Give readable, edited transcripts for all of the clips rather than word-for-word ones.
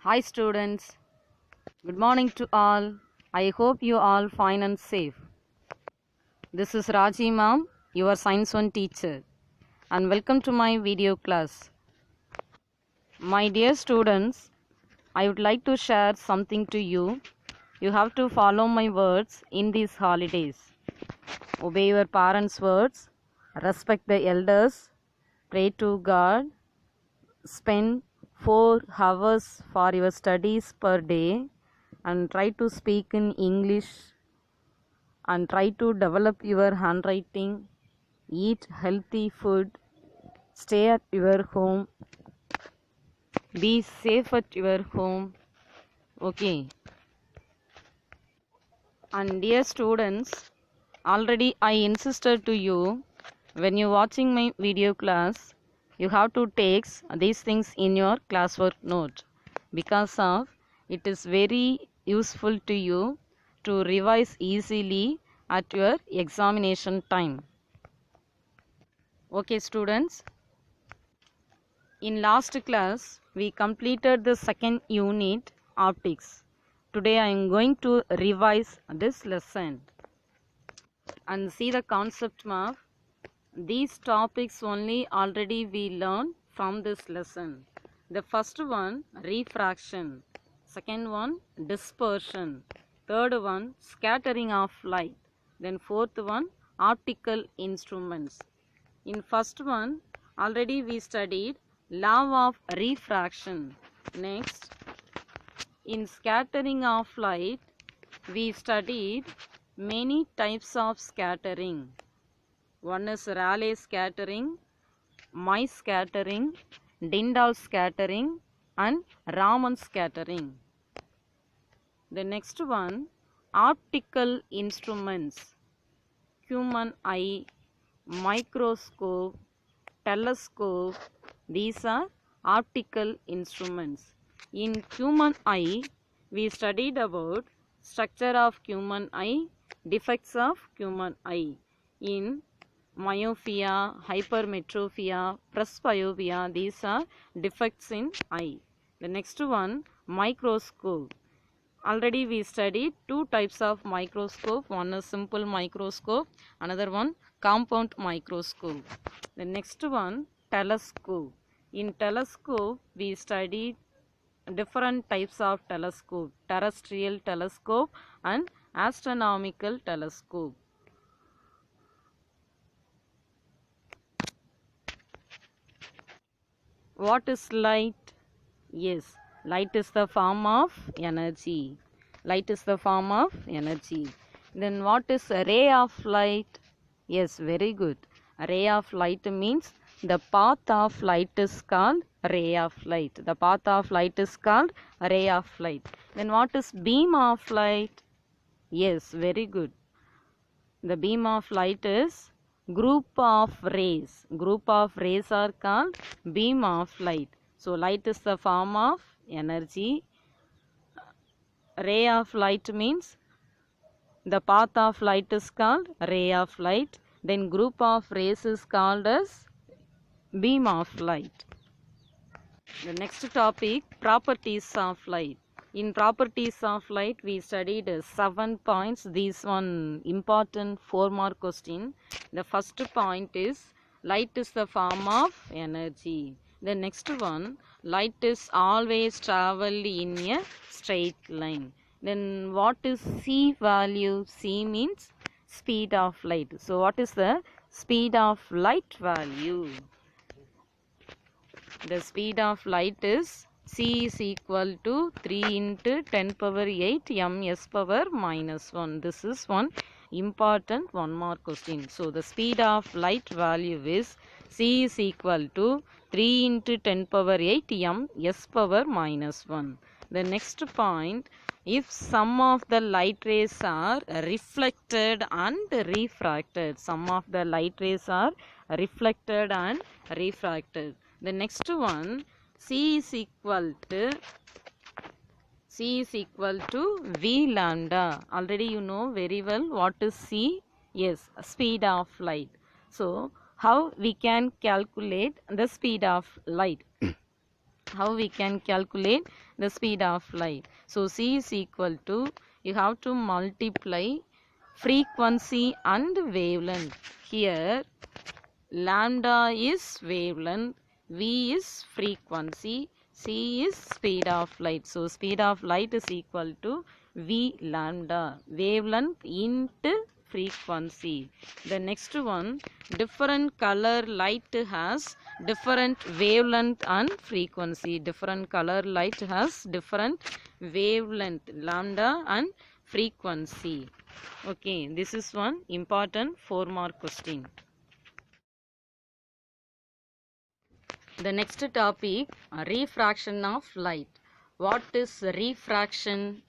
Hi students, good morning to all. I hope you all fine and safe. This is Raji ma'am, your Science 1 teacher, and welcome to my video class. My dear students, I would like to share something to you. You have to follow my words in these holidays. Obey your parents' words, respect the elders, pray to God, spend 4 hours for your studies per day, and try to speak in English and try to develop your handwriting, eat healthy food, stay at your home, be safe at your home. Okay. And dear students, already I insisted to you, when you watching my video class, you have to take these things in your classwork note, because of it is very useful to you to revise easily at your examination time. Okay students, in last class we completed the second unit, optics. Today I am going to revise this lesson and see the concept map. These topics only already we learned from this lesson. The first one, refraction. Second one, dispersion. Third one, scattering of light. Then fourth one, optical instruments. In first one, already we studied law of refraction. Next, in scattering of light, we studied many types of scattering. One is Rayleigh scattering, Mie scattering, Tyndall scattering, and Raman scattering. The next one, optical instruments, human eye, microscope, telescope. These are optical instruments. In human eye, we studied about structure of human eye, defects of human eye. In myopia, hypermetropia, presbyopia, these are defects in eye. The next one, microscope. Already we studied two types of microscope. One is simple microscope, another one compound microscope. The next one, telescope. In telescope we studied different types of telescope, terrestrial telescope and astronomical telescope. What is light? Yes, light is the form of energy. Light is the form of energy. Then what is a ray of light? Yes, very good. A ray of light means the path of light is called ray of light. The path of light is called ray of light. Then what is beam of light? Yes, very good. The beam of light is group of rays. Group of rays are called beam of light. So light is the form of energy. Ray of light means the path of light is called ray of light. Then group of rays is called as beam of light. The next topic, properties of light. In properties of light, we studied 7 points. These one important 4-mark question. The first point is light is the form of energy. The next one, light is always travel in a straight line. Then what is c value? C means speed of light. So what is the speed of light value? The speed of light is c is equal to 3 into 10 power 8 ms power minus 1. This is one important 1-mark question. So the speed of light value is c is equal to 3 into 10 power 8 ms power minus 1. The next point, if some of the light rays are reflected and refracted, some of the light rays are reflected and refracted. The next one, c is equal to v lambda. Already you know very well what is c. Yes, speed of light. So how we can calculate the speed of light? How we can calculate the speed of light? So C is equal to, you have to multiply frequency and wavelength. Here lambda is wavelength, V is frequency, C is speed of light. So speed of light is equal to V lambda, wavelength into frequency. The next one, different color light has different wavelength and frequency. Different color light has different wavelength, lambda and frequency. Okay, this is one important 4-mark question. The next topic, refraction of light. What is refraction?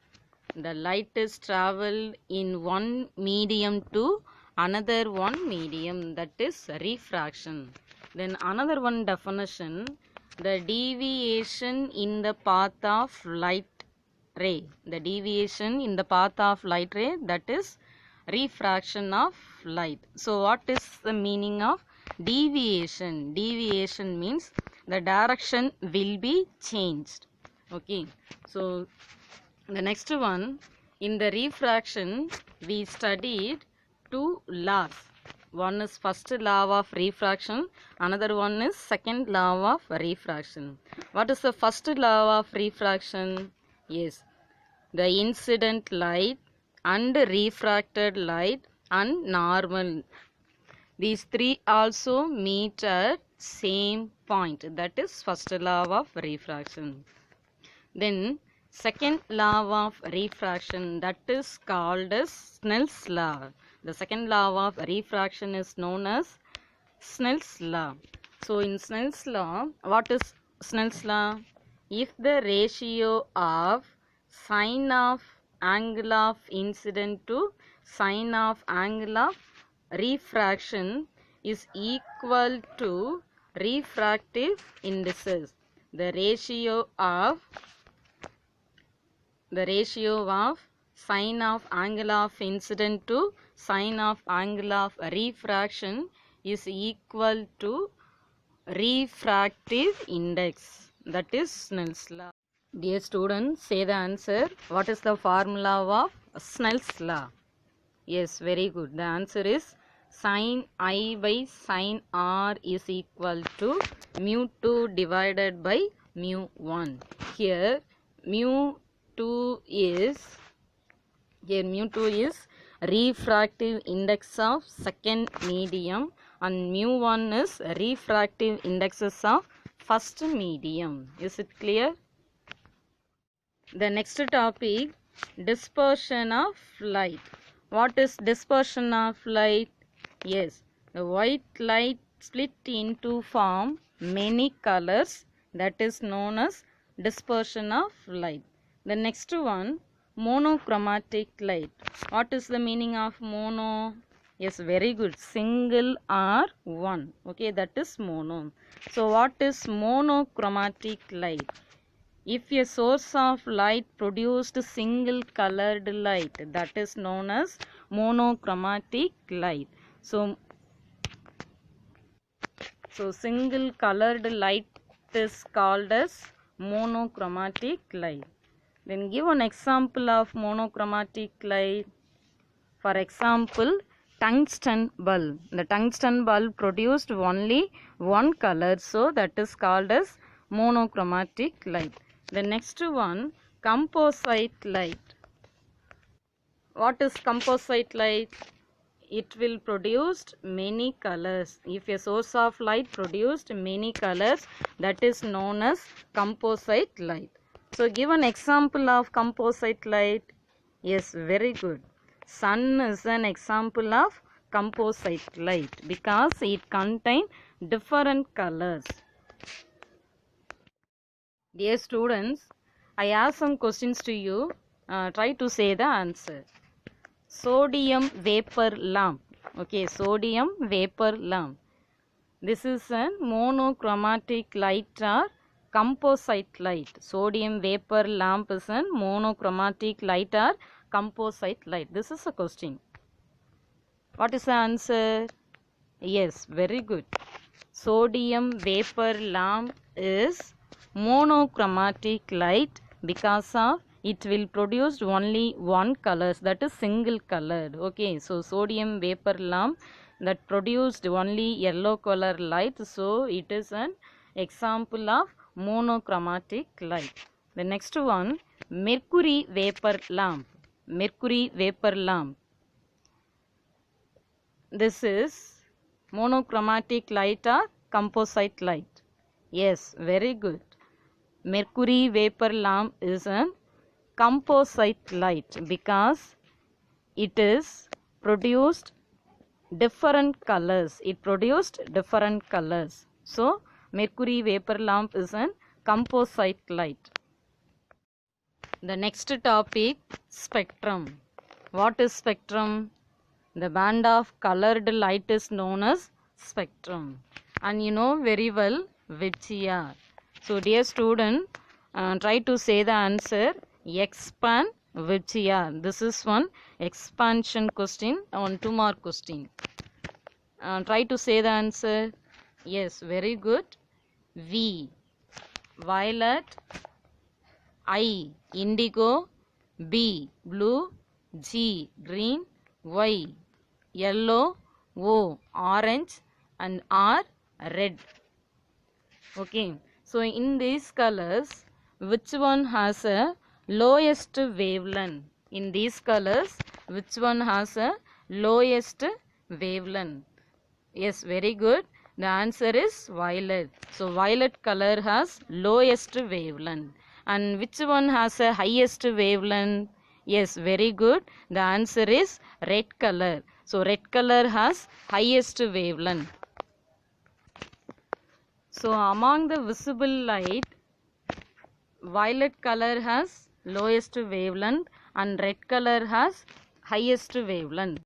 The light is traveled in one medium to another one medium, that is refraction. Then another one definition, the deviation in the path of light ray. The deviation in the path of light ray, that is refraction of light. So what is the meaning of deviation? Deviation means the direction will be changed. Okay, so the next one, in the refraction we studied two laws. One is first law of refraction, another one is second law of refraction. What is the first law of refraction? Yes, the incident light and refracted light and normal, these three also meet at same point, that is first law of refraction. Then second law of refraction, that is called as Snell's law. The second law of refraction is known as Snell's law. So in Snell's law, what is Snell's law? If the ratio of sine of angle of incident to sine of angle of refraction is equal to refractive indices. The ratio of sine of angle of incident to sine of angle of refraction is equal to refractive index, that is Snell's law. Dear students, say the answer. What is the formula of Snell's law? Yes, very good. The answer is sin I by sin R is equal to mu 2 divided by mu 1. Here mu 2 is refractive index of second medium and mu 1 is refractive indexes of first medium. Is it clear? The next topic, dispersion of light. What is dispersion of light? Yes, the white light split into form many colors, that is known as dispersion of light. The next one, monochromatic light. What is the meaning of mono? Yes, very good. Single or one. Okay, that is mono. So what is monochromatic light? If a source of light produced single colored light, that is known as monochromatic light. So single colored light is called as monochromatic light. Then give an example of monochromatic light. For example, tungsten bulb. The tungsten bulb produced only one color, so that is called as monochromatic light. The next one, composite light. What is composite light? It will produce many colors. If a source of light produced many colors, that is known as composite light. So give an example of composite light. Yes, very good. Sun is an example of composite light because it contains different colors. Dear students, I ask some questions to you. Try to say the answer. Sodium vapor lamp. Okay, sodium vapor lamp. This is a monochromatic light or composite light. Sodium vapor lamp is a monochromatic light or composite light. This is a question. What is the answer? Yes, very good. Sodium vapor lamp is monochromatic light because of it will produce only one color, that is single colored. Okay, so sodium vapor lamp that produced only yellow color light, so it is an example of monochromatic light. The next one, mercury vapor lamp. Mercury vapor lamp. This is monochromatic light or composite light? Yes, very good. Mercury vapor lamp is a composite light because it is produced different colors. It produced different colors. So, mercury vapor lamp is a composite light. The next topic, spectrum. What is spectrum? The band of colored light is known as spectrum. And you know very well which are. So, dear student, try to say the answer. Expand which are. This is one expansion question on 2 mark question. Try to say the answer. Yes, very good. V, violet. I, indigo. B, blue. G, green. Y, yellow. O, orange. And R, red. Okay, so in these colors, which one has a lowest wavelength? In these colors, which one has a lowest wavelength? Yes, very good. The answer is violet. So violet color has lowest wavelength. And which one has a highest wavelength? Yes, very good. The answer is red color. So red color has highest wavelength. So among the visible light, violet color has lowest wavelength and red color has highest wavelength.